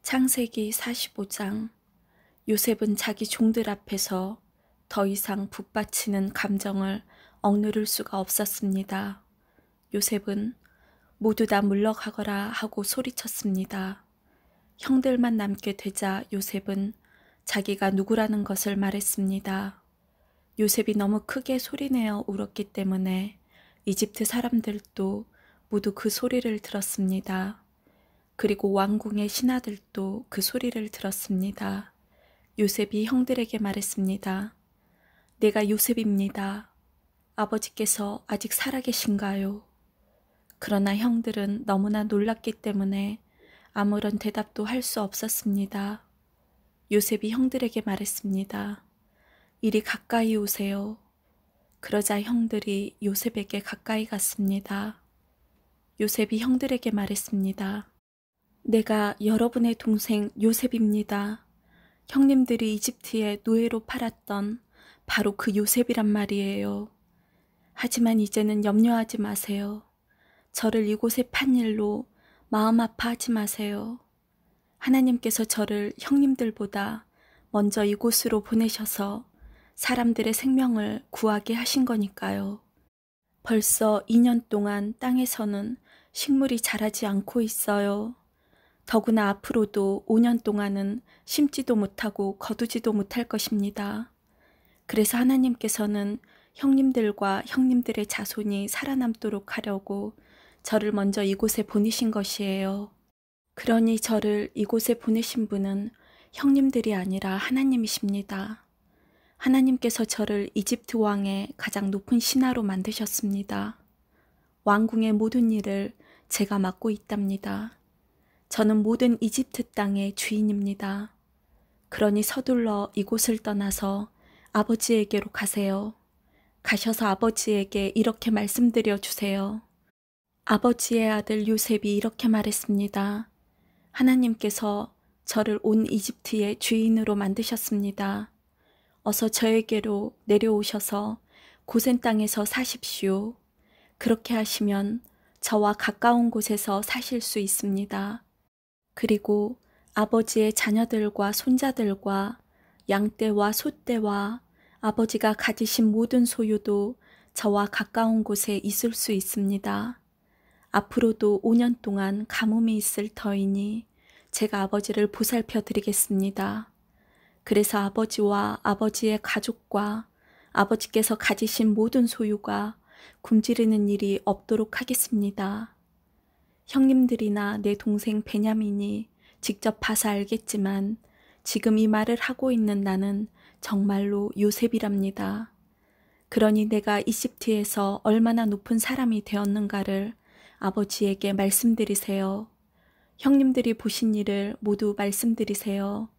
창세기 45장. 요셉은 자기 종들 앞에서 더 이상 북받치는 감정을 억누를 수가 없었습니다. 요셉은 모두 다 물러가거라 하고 소리쳤습니다. 형들만 남게 되자 요셉은 자기가 누구라는 것을 말했습니다. 요셉이 너무 크게 소리내어 울었기 때문에 이집트 사람들도 모두 그 소리를 들었습니다. 그리고 왕궁의 신하들도 그 소리를 들었습니다. 요셉이 형들에게 말했습니다. 내가 요셉입니다. 아버지께서 아직 살아계신가요? 그러나 형들은 너무나 놀랐기 때문에 아무런 대답도 할 수 없었습니다. 요셉이 형들에게 말했습니다. 이리 가까이 오세요. 그러자 형들이 요셉에게 가까이 갔습니다. 요셉이 형들에게 말했습니다. 내가 여러분의 동생 요셉입니다. 형님들이 이집트에 노예로 팔았던 바로 그 요셉이란 말이에요. 하지만 이제는 염려하지 마세요. 저를 이곳에 판 일로 마음 아파하지 마세요. 하나님께서 저를 형님들보다 먼저 이곳으로 보내셔서 사람들의 생명을 구하게 하신 거니까요. 벌써 2년 동안 땅에서는 식물이 자라지 않고 있어요. 더구나 앞으로도 5년 동안은 심지도 못하고 거두지도 못할 것입니다. 그래서 하나님께서는 형님들과 형님들의 자손이 살아남도록 하려고 저를 먼저 이곳에 보내신 것이에요. 그러니 저를 이곳에 보내신 분은 형님들이 아니라 하나님이십니다. 하나님께서 저를 이집트 왕의 가장 높은 신하로 만드셨습니다. 왕궁의 모든 일을 제가 맡고 있답니다. 저는 모든 이집트 땅의 주인입니다. 그러니 서둘러 이곳을 떠나서 아버지에게로 가세요. 가셔서 아버지에게 이렇게 말씀드려 주세요. 아버지의 아들 요셉이 이렇게 말했습니다. 하나님께서 저를 온 이집트의 주인으로 만드셨습니다. 어서 저에게로 내려오셔서 고센 땅에서 사십시오. 그렇게 하시면 저와 가까운 곳에서 사실 수 있습니다. 그리고 아버지의 자녀들과 손자들과 양떼와 소떼와 아버지가 가지신 모든 소유도 저와 가까운 곳에 있을 수 있습니다. 앞으로도 5년 동안 가뭄이 있을 터이니 제가 아버지를 보살펴 드리겠습니다. 그래서 아버지와 아버지의 가족과 아버지께서 가지신 모든 소유가 굶주리는 일이 없도록 하겠습니다. 형님들이나 내 동생 베냐민이 직접 봐서 알겠지만 지금 이 말을 하고 있는 나는 정말로 요셉이랍니다. 그러니 내가 이집트에서 얼마나 높은 사람이 되었는가를 아버지에게 말씀드리세요. 형님들이 보신 일을 모두 말씀드리세요.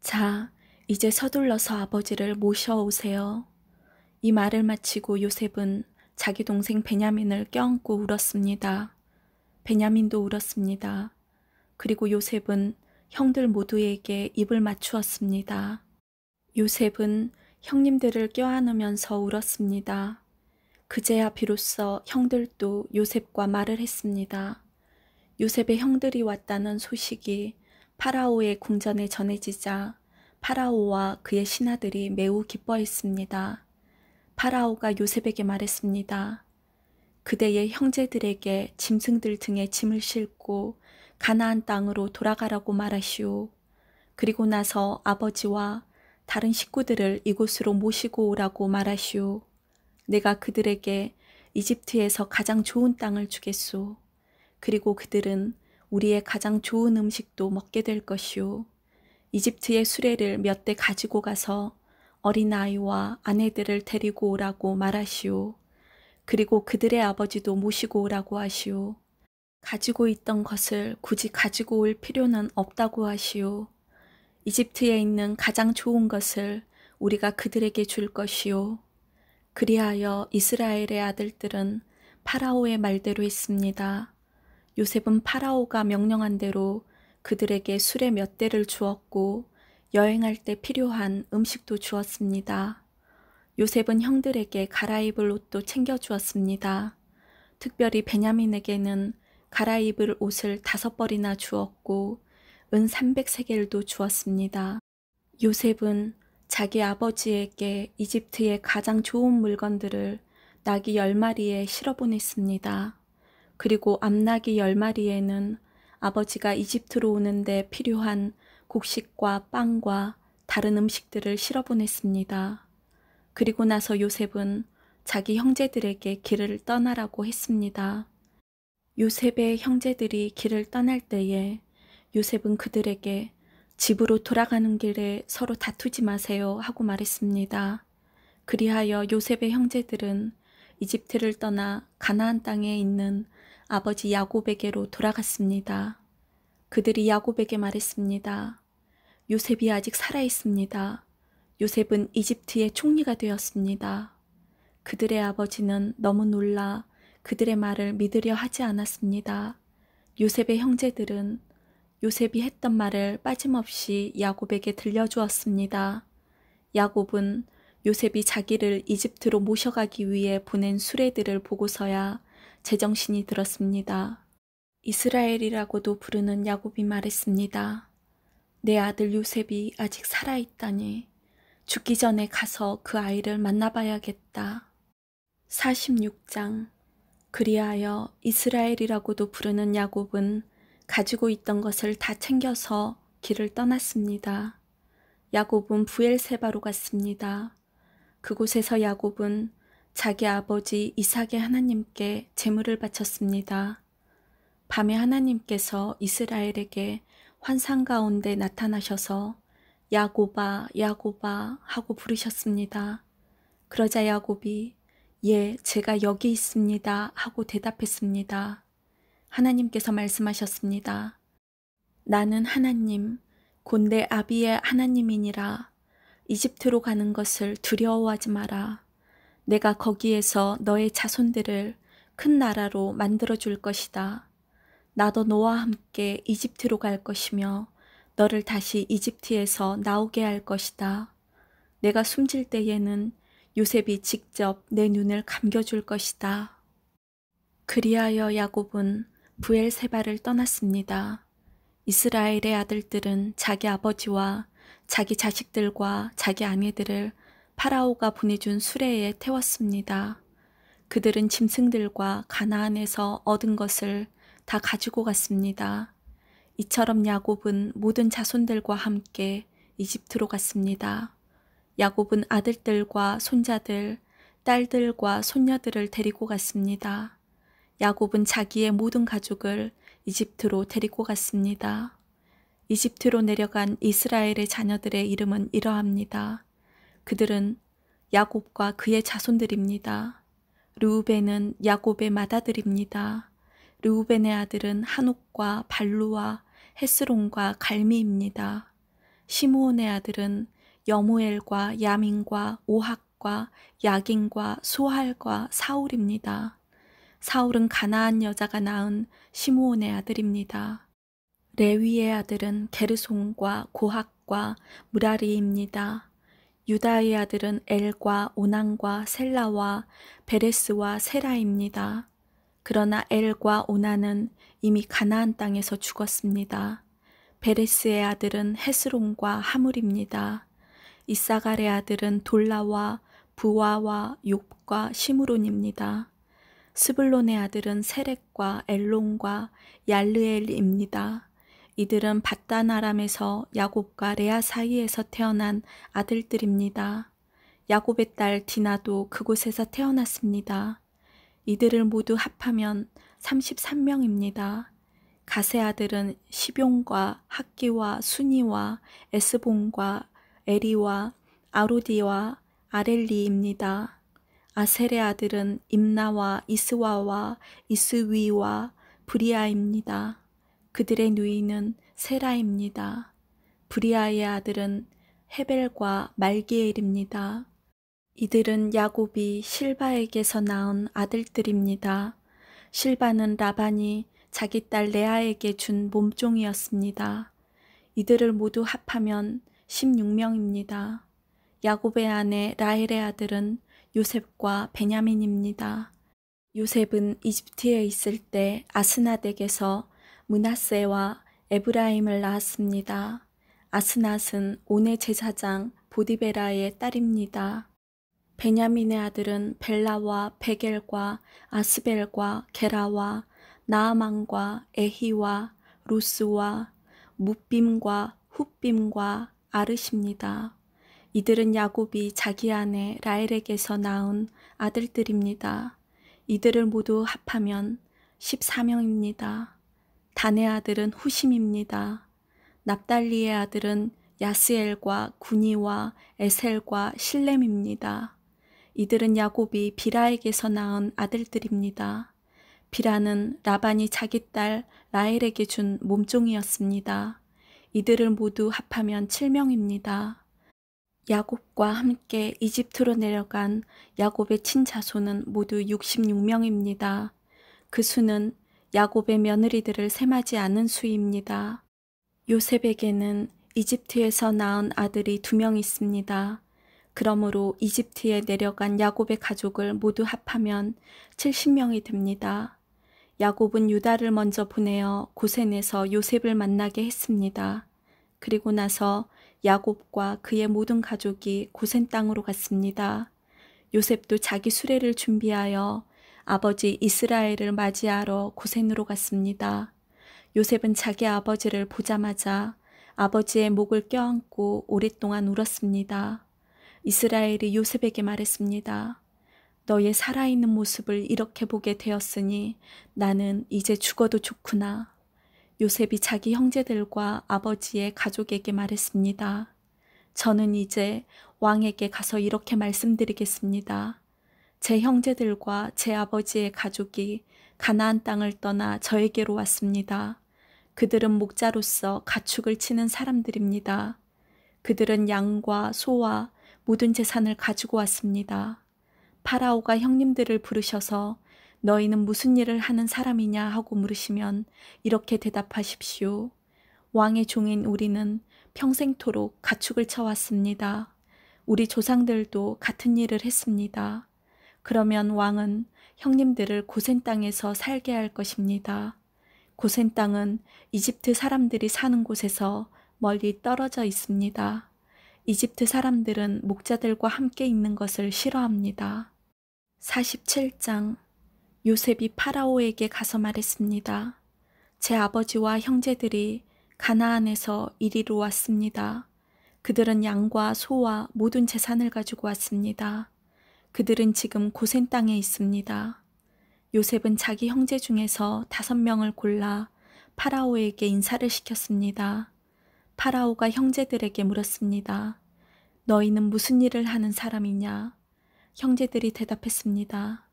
자, 이제 서둘러서 아버지를 모셔오세요. 이 말을 마치고 요셉은 자기 동생 베냐민을 껴안고 울었습니다. 베냐민도 울었습니다. 그리고 요셉은 형들 모두에게 입을 맞추었습니다. 요셉은 형님들을 껴안으면서 울었습니다. 그제야 비로소 형들도 요셉과 말을 했습니다. 요셉의 형들이 왔다는 소식이 파라오의 궁전에 전해지자 파라오와 그의 신하들이 매우 기뻐했습니다. 파라오가 요셉에게 말했습니다. 그대의 형제들에게 짐승들 등에 짐을 싣고 가나안 땅으로 돌아가라고 말하시오. 그리고 나서 아버지와 다른 식구들을 이곳으로 모시고 오라고 말하시오. 내가 그들에게 이집트에서 가장 좋은 땅을 주겠소. 그리고 그들은 우리의 가장 좋은 음식도 먹게 될 것이오. 이집트의 수레를 몇 대 가지고 가서 어린아이와 아내들을 데리고 오라고 말하시오. 그리고 그들의 아버지도 모시고 오라고 하시오. 가지고 있던 것을 굳이 가지고 올 필요는 없다고 하시오. 이집트에 있는 가장 좋은 것을 우리가 그들에게 줄 것이오. 그리하여 이스라엘의 아들들은 파라오의 말대로 했습니다. 요셉은 파라오가 명령한 대로 그들에게 수레 몇 대를 주었고 여행할 때 필요한 음식도 주었습니다. 요셉은 형들에게 갈아입을 옷도 챙겨주었습니다. 특별히 베냐민에게는 갈아입을 옷을 5벌이나 주었고 은 300세겔도 주었습니다. 요셉은 자기 아버지에게 이집트의 가장 좋은 물건들을 나귀 10마리에 실어보냈습니다. 그리고 암나귀 10마리에는 아버지가 이집트로 오는데 필요한 곡식과 빵과 다른 음식들을 실어보냈습니다. 그리고 나서 요셉은 자기 형제들에게 길을 떠나라고 했습니다. 요셉의 형제들이 길을 떠날 때에 요셉은 그들에게 집으로 돌아가는 길에 서로 다투지 마세요 하고 말했습니다. 그리하여 요셉의 형제들은 이집트를 떠나 가나안 땅에 있는 아버지 야곱에게로 돌아갔습니다. 그들이 야곱에게 말했습니다. 요셉이 아직 살아있습니다. 요셉은 이집트의 총리가 되었습니다. 그들의 아버지는 너무 놀라 그들의 말을 믿으려 하지 않았습니다. 요셉의 형제들은 요셉이 했던 말을 빠짐없이 야곱에게 들려주었습니다. 야곱은 요셉이 자기를 이집트로 모셔가기 위해 보낸 수레들을 보고서야 제정신이 들었습니다. 이스라엘이라고도 부르는 야곱이 말했습니다. 내 아들 요셉이 아직 살아있다니 죽기 전에 가서 그 아이를 만나봐야겠다. 46장. 그리하여 이스라엘이라고도 부르는 야곱은 가지고 있던 것을 다 챙겨서 길을 떠났습니다. 야곱은 부엘세바로 갔습니다. 그곳에서 야곱은 자기 아버지 이삭의 하나님께 제물을 바쳤습니다. 밤에 하나님께서 이스라엘에게 환상 가운데 나타나셔서 야곱아 야곱아 하고 부르셨습니다. 그러자 야곱이 예, 제가 여기 있습니다 하고 대답했습니다. 하나님께서 말씀하셨습니다. 나는 하나님, 곧 내 아비의 하나님이니라. 이집트로 가는 것을 두려워하지 마라. 내가 거기에서 너의 자손들을 큰 나라로 만들어줄 것이다. 나도 너와 함께 이집트로 갈 것이며 너를 다시 이집트에서 나오게 할 것이다. 내가 숨질 때에는 요셉이 직접 내 눈을 감겨줄 것이다. 그리하여 야곱은 부엘세바를 떠났습니다. 이스라엘의 아들들은 자기 아버지와 자기 자식들과 자기 아내들을 파라오가 보내준 수레에 태웠습니다. 그들은 짐승들과 가나안에서 얻은 것을 다 가지고 갔습니다. 이처럼 야곱은 모든 자손들과 함께 이집트로 갔습니다. 야곱은 아들들과 손자들, 딸들과 손녀들을 데리고 갔습니다. 야곱은 자기의 모든 가족을 이집트로 데리고 갔습니다. 이집트로 내려간 이스라엘의 자녀들의 이름은 이러합니다. 그들은 야곱과 그의 자손들입니다. 르우벤은 야곱의 맏아들입니다. 르우벤의 아들은 한옥과 발루와 헤스론과 갈미입니다. 시므온의 아들은 여무엘과 야민과 오학과 야긴과 소할과 사울입니다. 사울은 가나안 여자가 낳은 시므온의 아들입니다. 레위의 아들은 게르손과 고학과 무라리입니다. 유다의 아들은 엘과 오난과 셀라와 베레스와 세라입니다. 그러나 엘과 오난은 이미 가나안 땅에서 죽었습니다. 베레스의 아들은 헤스론과 하물입니다. 이사갈의 아들은 돌라와 부와와 욥과 시므론입니다. 스불론의 아들은 세렉과 엘론과 얄르엘입니다. 이들은 밧단 아람에서 야곱과 레아 사이에서 태어난 아들들입니다. 야곱의 딸 디나도 그곳에서 태어났습니다. 이들을 모두 합하면 33명입니다. 가세 아들은 시뵉과 학기와 수니와 에스본과 에리와 아로디와 아렐리입니다. 아셀의 아들은 임나와 이스와와 이스위와 브리아입니다. 그들의 누이는 세라입니다. 브리아의 아들은 헤벨과 말기엘입니다. 이들은 야곱이 실바에게서 낳은 아들들입니다. 실바는 라반이 자기 딸 레아에게 준 몸종이었습니다. 이들을 모두 합하면 16명입니다. 야곱의 아내 라헬의 아들은 요셉과 베냐민입니다. 요셉은 이집트에 있을 때 아스나덱에서 므낫세와 에브라임을 낳았습니다. 아스낫은 온의 제사장 보디베라의 딸입니다. 베냐민의 아들은 벨라와 베겔과 아스벨과 게라와 나아만과 에히와 루스와 뭇빔과 훗빔과 아르십니다. 이들은 야곱이 자기 아내 라헬에게서 낳은 아들들입니다. 이들을 모두 합하면 14명입니다. 단의 아들은 후심입니다. 납달리의 아들은 야스엘과 구니와 에셀과 실렘입니다. 이들은 야곱이 비라에게서 낳은 아들들입니다. 비라는 라반이 자기 딸 라헬에게 준 몸종이었습니다. 이들을 모두 합하면 7명입니다. 야곱과 함께 이집트로 내려간 야곱의 친자손은 모두 66명입니다. 그 수는 야곱의 며느리들을 셈하지 않은 수입니다. 요셉에게는 이집트에서 낳은 아들이 2명 있습니다. 그러므로 이집트에 내려간 야곱의 가족을 모두 합하면 70명이 됩니다. 야곱은 유다를 먼저 보내어 고센에서 요셉을 만나게 했습니다. 그리고 나서 야곱과 그의 모든 가족이 고센 땅으로 갔습니다. 요셉도 자기 수레를 준비하여 아버지 이스라엘을 맞이하러 고센으로 갔습니다. 요셉은 자기 아버지를 보자마자 아버지의 목을 껴안고 오랫동안 울었습니다. 이스라엘이 요셉에게 말했습니다. 너의 살아있는 모습을 이렇게 보게 되었으니 나는 이제 죽어도 좋구나. 요셉이 자기 형제들과 아버지의 가족에게 말했습니다. 저는 이제 왕에게 가서 이렇게 말씀드리겠습니다. 제 형제들과 제 아버지의 가족이 가나안 땅을 떠나 저에게로 왔습니다. 그들은 목자로서 가축을 치는 사람들입니다. 그들은 양과 소와 모든 재산을 가지고 왔습니다. 파라오가 형님들을 부르셔서 너희는 무슨 일을 하는 사람이냐 하고 물으시면 이렇게 대답하십시오. 왕의 종인 우리는 평생토록 가축을 쳐왔습니다. 우리 조상들도 같은 일을 했습니다. 그러면 왕은 형님들을 고센 땅에서 살게 할 것입니다. 고센 땅은 이집트 사람들이 사는 곳에서 멀리 떨어져 있습니다. 이집트 사람들은 목자들과 함께 있는 것을 싫어합니다. 47장 요셉이 파라오에게 가서 말했습니다. 제 아버지와 형제들이 가나안에서 이리로 왔습니다. 그들은 양과 소와 모든 재산을 가지고 왔습니다. 그들은 지금 고센 땅에 있습니다. 요셉은 자기 형제 중에서 5명을 골라 파라오에게 인사를 시켰습니다. 파라오가 형제들에게 물었습니다. 너희는 무슨 일을 하는 사람이냐? 형제들이 대답했습니다.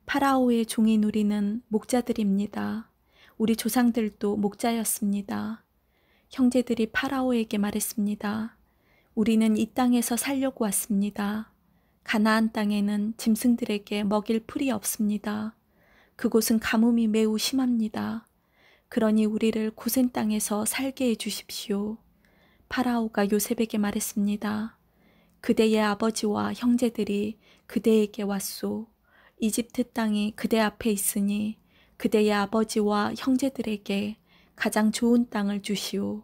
파라오의 종인 우리는 목자들입니다. 우리 조상들도 목자였습니다. 형제들이 파라오에게 말했습니다. 우리는 이 땅에서 살려고 왔습니다. 가나안 땅에는 짐승들에게 먹일 풀이 없습니다. 그곳은 가뭄이 매우 심합니다. 그러니 우리를 고센 땅에서 살게 해주십시오. 파라오가 요셉에게 말했습니다. 그대의 아버지와 형제들이 그대에게 왔소. 이집트 땅이 그대 앞에 있으니 그대의 아버지와 형제들에게 가장 좋은 땅을 주시오.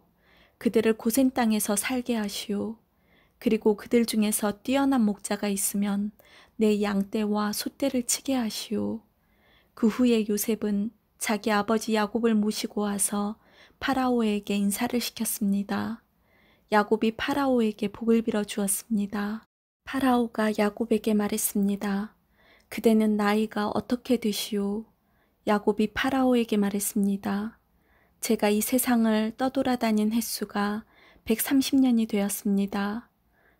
그들을 고센 땅에서 살게 하시오. 그리고 그들 중에서 뛰어난 목자가 있으면 내 양떼와 소떼를 치게 하시오. 그 후에 요셉은 자기 아버지 야곱을 모시고 와서 파라오에게 인사를 시켰습니다. 야곱이 파라오에게 복을 빌어 주었습니다. 파라오가 야곱에게 말했습니다. 그대는 나이가 어떻게 되시오? 야곱이 파라오에게 말했습니다. 제가 이 세상을 떠돌아다닌 횟수가 130년이 되었습니다.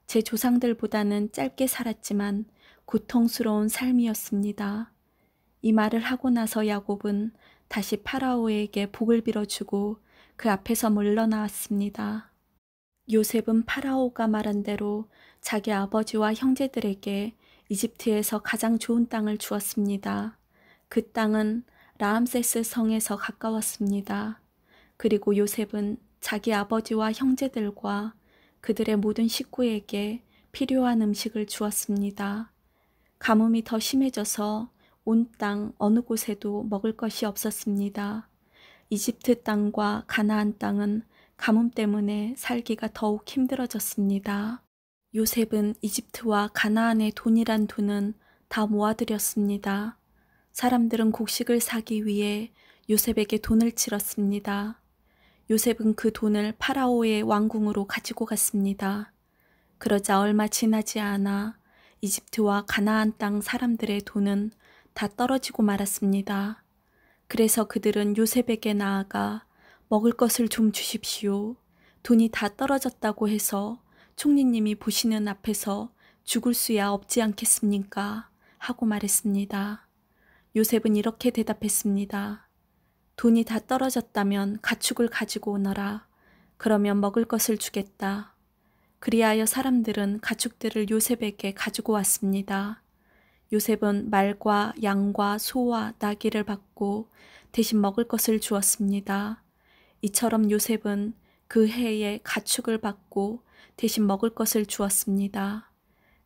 제 조상들보다는 짧게 살았지만 고통스러운 삶이었습니다. 이 말을 하고 나서 야곱은 다시 파라오에게 복을 빌어주고 그 앞에서 물러나왔습니다. 요셉은 파라오가 말한 대로 자기 아버지와 형제들에게 이집트에서 가장 좋은 땅을 주었습니다. 그 땅은 라암세스 성에서 가까웠습니다. 그리고 요셉은 자기 아버지와 형제들과 그들의 모든 식구에게 필요한 음식을 주었습니다. 가뭄이 더 심해져서 온 땅 어느 곳에도 먹을 것이 없었습니다. 이집트 땅과 가나안 땅은 가뭄 때문에 살기가 더욱 힘들어졌습니다. 요셉은 이집트와 가나안의 돈이란 돈은 다 모아들였습니다. 사람들은 곡식을 사기 위해 요셉에게 돈을 치렀습니다. 요셉은 그 돈을 파라오의 왕궁으로 가지고 갔습니다. 그러자 얼마 지나지 않아 이집트와 가나안 땅 사람들의 돈은 다 떨어지고 말았습니다. 그래서 그들은 요셉에게 나아가 먹을 것을 좀 주십시오. 돈이 다 떨어졌다고 해서 총리님이 보시는 앞에서 죽을 수야 없지 않겠습니까? 하고 말했습니다. 요셉은 이렇게 대답했습니다. 돈이 다 떨어졌다면 가축을 가지고 오너라. 그러면 먹을 것을 주겠다. 그리하여 사람들은 가축들을 요셉에게 가지고 왔습니다. 요셉은 말과 양과 소와 나귀를 받고 대신 먹을 것을 주었습니다. 이처럼 요셉은 그 해에 가축을 받고 대신 먹을 것을 주었습니다.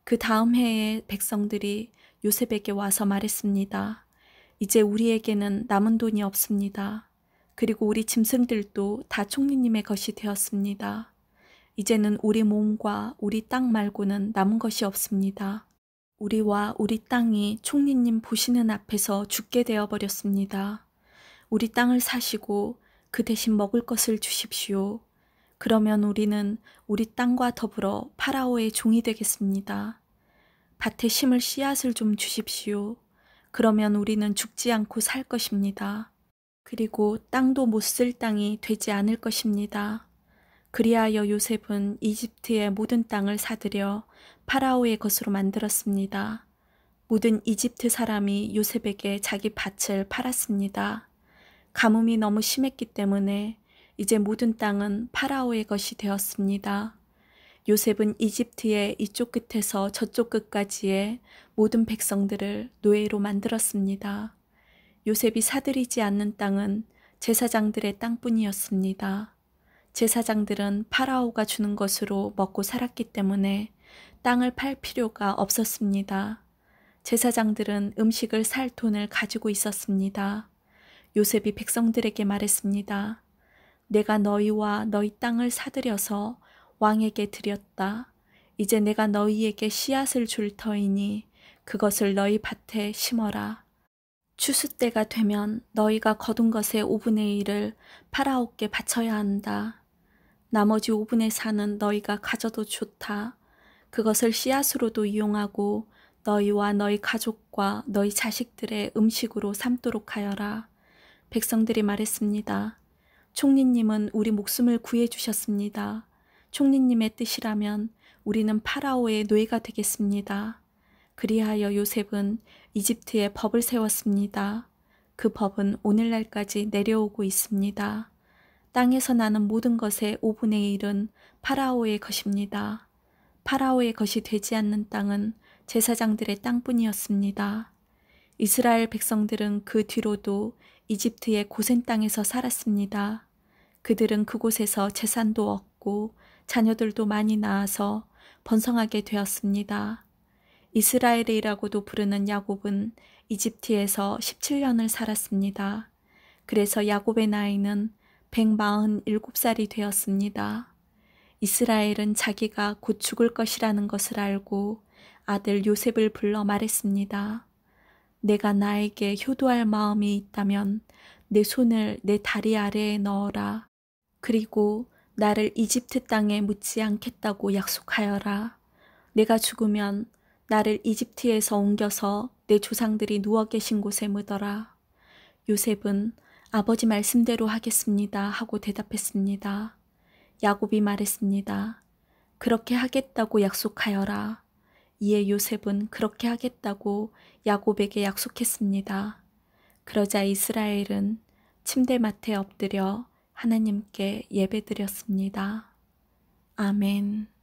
그 다음 해에 백성들이 요셉에게 와서 말했습니다. 이제 우리에게는 남은 돈이 없습니다. 그리고 우리 짐승들도 다 총리님의 것이 되었습니다. 이제는 우리 몸과 우리 땅 말고는 남은 것이 없습니다. 우리와 우리 땅이 총리님 보시는 앞에서 죽게 되어버렸습니다. 우리 땅을 사시고 그 대신 먹을 것을 주십시오. 그러면 우리는 우리 땅과 더불어 파라오의 종이 되겠습니다. 밭에 심을 씨앗을 좀 주십시오. 그러면 우리는 죽지 않고 살 것입니다. 그리고 땅도 못 쓸 땅이 되지 않을 것입니다. 그리하여 요셉은 이집트의 모든 땅을 사들여 파라오의 것으로 만들었습니다. 모든 이집트 사람이 요셉에게 자기 밭을 팔았습니다. 가뭄이 너무 심했기 때문에 이제 모든 땅은 파라오의 것이 되었습니다. 요셉은 이집트의 이쪽 끝에서 저쪽 끝까지의 모든 백성들을 노예로 만들었습니다. 요셉이 사들이지 않는 땅은 제사장들의 땅뿐이었습니다. 제사장들은 파라오가 주는 것으로 먹고 살았기 때문에 땅을 팔 필요가 없었습니다. 제사장들은 음식을 살 돈을 가지고 있었습니다. 요셉이 백성들에게 말했습니다. 내가 너희와 너희 땅을 사들여서 왕에게 드렸다. 이제 내가 너희에게 씨앗을 줄 터이니 그것을 너희 밭에 심어라. 추수 때가 되면 너희가 거둔 것의 5분의 1을 파라오께 바쳐야 한다. 나머지 5분의 4는 너희가 가져도 좋다. 그것을 씨앗으로도 이용하고 너희와 너희 가족과 너희 자식들의 음식으로 삼도록 하여라. 백성들이 말했습니다. 총리님은 우리 목숨을 구해주셨습니다. 총리님의 뜻이라면 우리는 파라오의 노예가 되겠습니다. 그리하여 요셉은 이집트에 법을 세웠습니다. 그 법은 오늘날까지 내려오고 있습니다. 땅에서 나는 모든 것의 5분의 1은 파라오의 것입니다. 파라오의 것이 되지 않는 땅은 제사장들의 땅뿐이었습니다. 이스라엘 백성들은 그 뒤로도 이집트의 고센 땅에서 살았습니다. 그들은 그곳에서 재산도 얻고 자녀들도 많이 낳아서 번성하게 되었습니다. 이스라엘이라고도 부르는 야곱은 이집트에서 17년을 살았습니다. 그래서 야곱의 나이는 147살이 되었습니다. 이스라엘은 자기가 곧 죽을 것이라는 것을 알고 아들 요셉을 불러 말했습니다. 내가 나에게 효도할 마음이 있다면 내 손을 내 다리 아래에 넣어라. 그리고 나를 이집트 땅에 묻지 않겠다고 약속하여라. 내가 죽으면 나를 이집트에서 옮겨서 내 조상들이 누워 계신 곳에 묻어라. 요셉은 아버지 말씀대로 하겠습니다 하고 대답했습니다. 야곱이 말했습니다. 그렇게 하겠다고 약속하여라. 이에 요셉은 그렇게 하겠다고 야곱에게 약속했습니다. 그러자 이스라엘은 침대맡에 엎드려 하나님께 예배드렸습니다. 아멘.